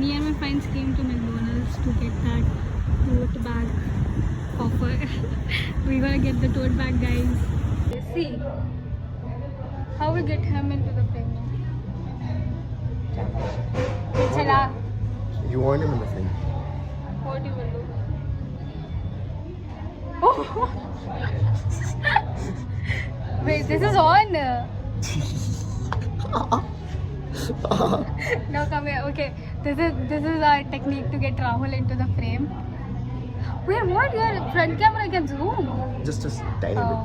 Me and my friends came to McDonald's to get that tote bag offer. We're gonna get the tote bag, guys. See how we get him into the frame now. Chala. You want him in the frame? What you will do? Oh. Wait, this is on. No, come here. Okay, this is our technique to get Rahul into the frame. Wait, what? Your front camera can zoom. Just a tiny bit.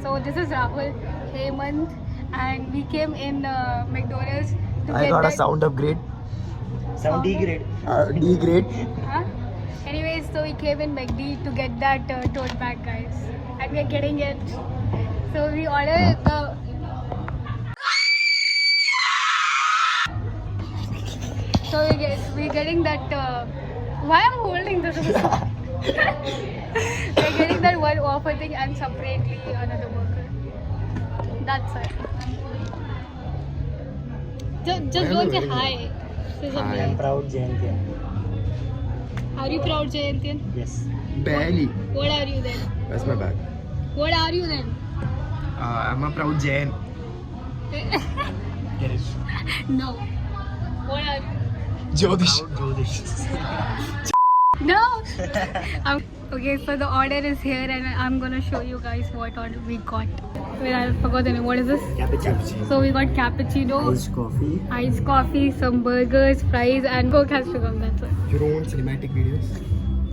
So this is Rahul, Hemant, and we came in McDonald's to I get got a that. sound upgrade. Sound D grade. D grade. Huh? Anyways, so we came in McD to get that tote bag, guys, and we're getting it. So we ordered the. So we're getting that. Why I'm holding this? We're getting that one offer thing and separately another burger. That's it. Just don't say hi. Say I something. am proud Jayantian. Are you proud, Jayantian? Yes. Barely. What are you then? Where's my bag? What are you then? I'm a proud Jain. Get it. No. What are you? Jyotish. Proud Jyotish. No. Okay, so the order is here, and I'm gonna show you guys what order we got. Wait, I forgot the name. What is this? Cappuccino. So we got cappuccino, iced coffee, some burgers, fries, and Coke has to come. That's it. Your own cinematic videos.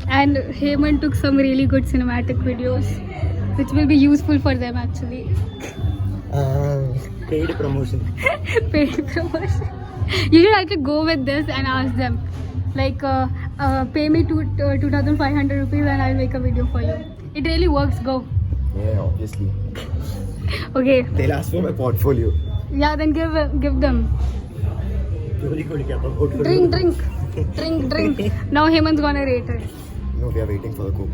And Hemant took some really good cinematic videos, which will be useful for them actually. Paid promotion. Paid promotion. You should actually go with this and ask them, like, pay me 2,500 rupees and I'll make a video for you. It really works. Go. Yeah, obviously. Okay. They'll ask for my portfolio. Yeah, then give them. Drink. Now Hemant's gonna rate it. No, we are waiting for the cook.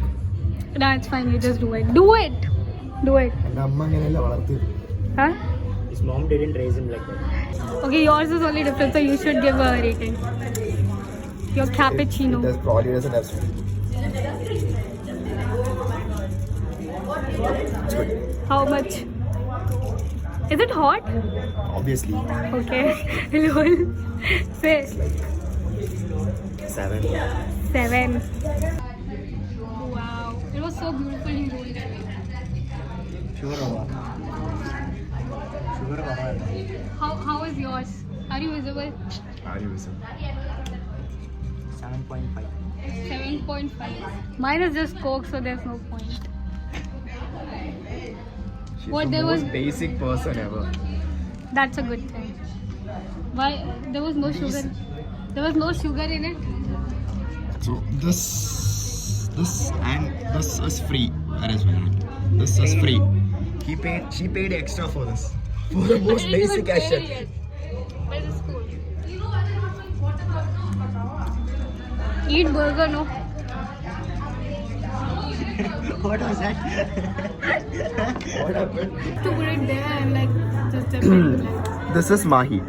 That's fine. You just do it. Do it. And Amma അങ്ങനെയല്ല വളർത്തിയത്. Huh? His mom didn't raise him like that. Okay, yours is only different, so you should give a rating. Your cappuccino. It probably doesn't have sweet. It's good. How much? Is it hot? Obviously. Okay. Lol. Say 7. 7. Wow. It was so beautifully rolled away. Sugar over. How is yours? Are you visible? Are you visible? 7.5. 7.5. Mine is just Coke, so there's no point. She's What, the there most was- basic person ever. That's a good thing. Why? There was no sugar. There was no sugar in it. So this and this is free. That is well. This is free. She paid extra for this. For the most basic as shit. But it's cool. Eat burger, no? What was that? What happened? To put it there and like just dip it. This is Mahi.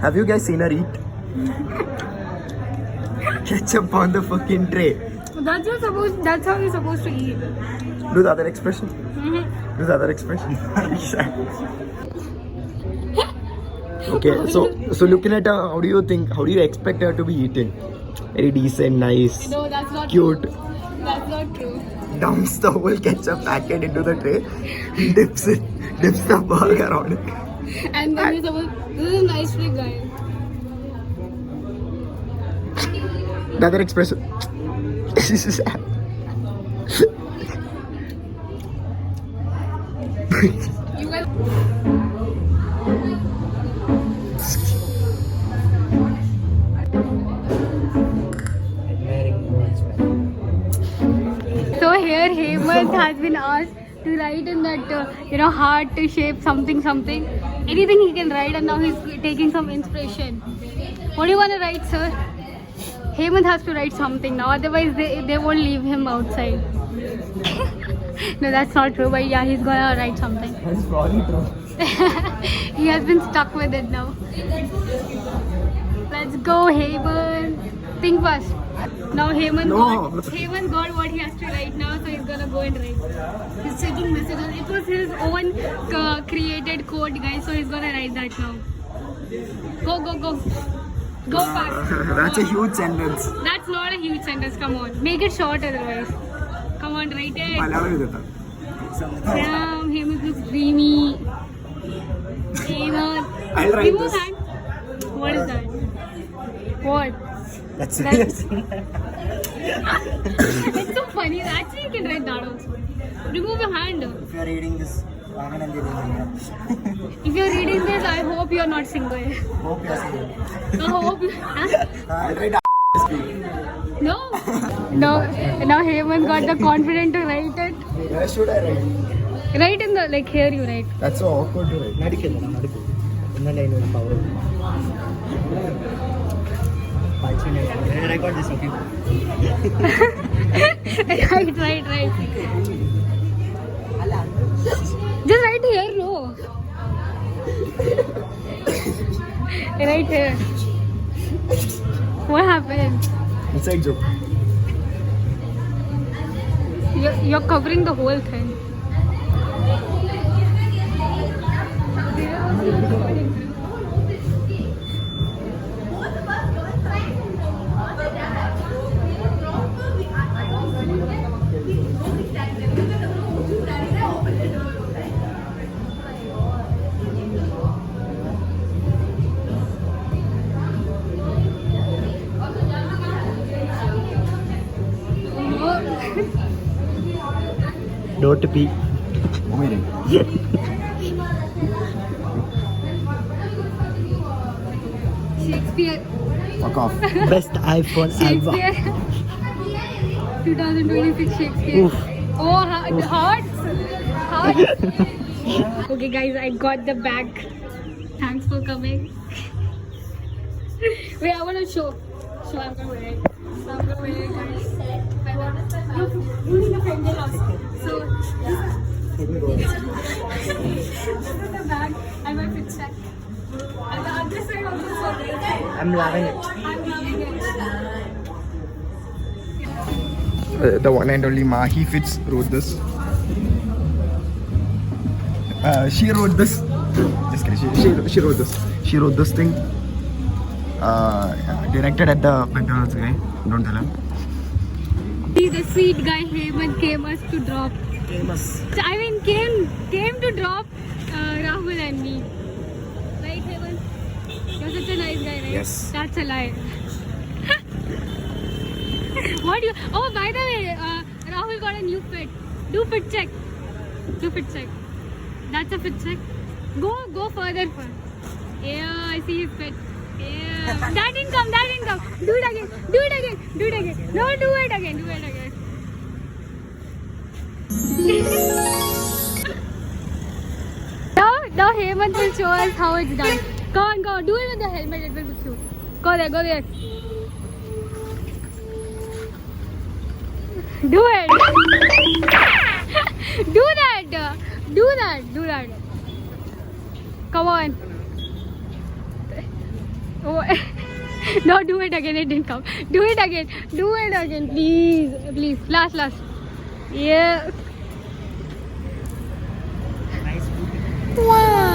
Have you guys seen her eat? Ketchup on the fucking tray. That's how you're supposed to eat. Do the other expression. Do the other expression. Okay, so looking at her, how do you expect her to be eating? Very decent, nice, No, that's not cute. true. That's not true. Dumps the whole ketchup packet into the tray, dips the burger on it. And then you're supposed, this is a nice trick, guys. The other expression. You guys. Admiring moments, man. So here Hemant has been asked to write in that heart shape something. Anything he can write, and now he's taking some inspiration. What do you want to write, sir? Hemant has to write something now, otherwise they won't leave him outside. No, that's not true, but yeah, he's gonna write something. That's probably true. He has been stuck with it now. Let's go, Heyman. Think fast. Now Heyman got what he has to write now, so he's gonna go and write. He's checking messages. It was his own created code, guys, so he's gonna write that now. Go. Go fast. That's a huge sentence. That's not a huge sentence, come on. Make it short otherwise. Come on, write it. Damn, Heyman looks dreamy. Heyman. I'll write Remove this. hand. What is that? What? That's It's so funny. Actually, you can write that also. Remove your hand. If you are reading this, If you're reading this, I hope you're not single. hope you are saying. I hope you... Huh? I'll write No. Now Heyman got the confidence to write it. Where should I write? Write in the, like here you write. That's so awkward to write. Nadikel. Innale I know the power. I got this, okay. Right. Just write here, no. Right here. What happened? Inside joke. You're covering the whole thing. Don't pee. Shakespeare. Fuck off. Best iPhone ever. Shakespeare. 2026 Shakespeare. Oof. Oh, hearts. Okay, guys, I got the bag. Thanks for coming. Wait, I want to show. I'm gonna wear it. I'm gonna wear it, guys. I want to. You need a friend also. So this is the bag and my fit check. And the other side also so great. I'm loving it. I'm loving it. The one and only Mahi Fitz wrote this. She wrote this. Just kidding. She wrote this. She wrote this thing. Directed at the McDonald's guy. Don't tell him. See, the sweet guy Heyman came us to drop. Famous. I mean, came to drop Rahul and me. Right, Heyman? You're such a nice guy, right? Yes. That's a lie. What do you... Oh, by the way, Rahul got a new fit. Do fit check. That's a fit check. Go further. Yeah, I see his fit. Yeah. That didn't come. Do it again. No, do it again. Now Heyman will show us how it's done. Go. Do it with the helmet. It will be cute. Go there. Do it. Do that. Come on. Oh. No, do it again. It didn't come. Do it again. Please. Last. Yeah. Nice. Wow.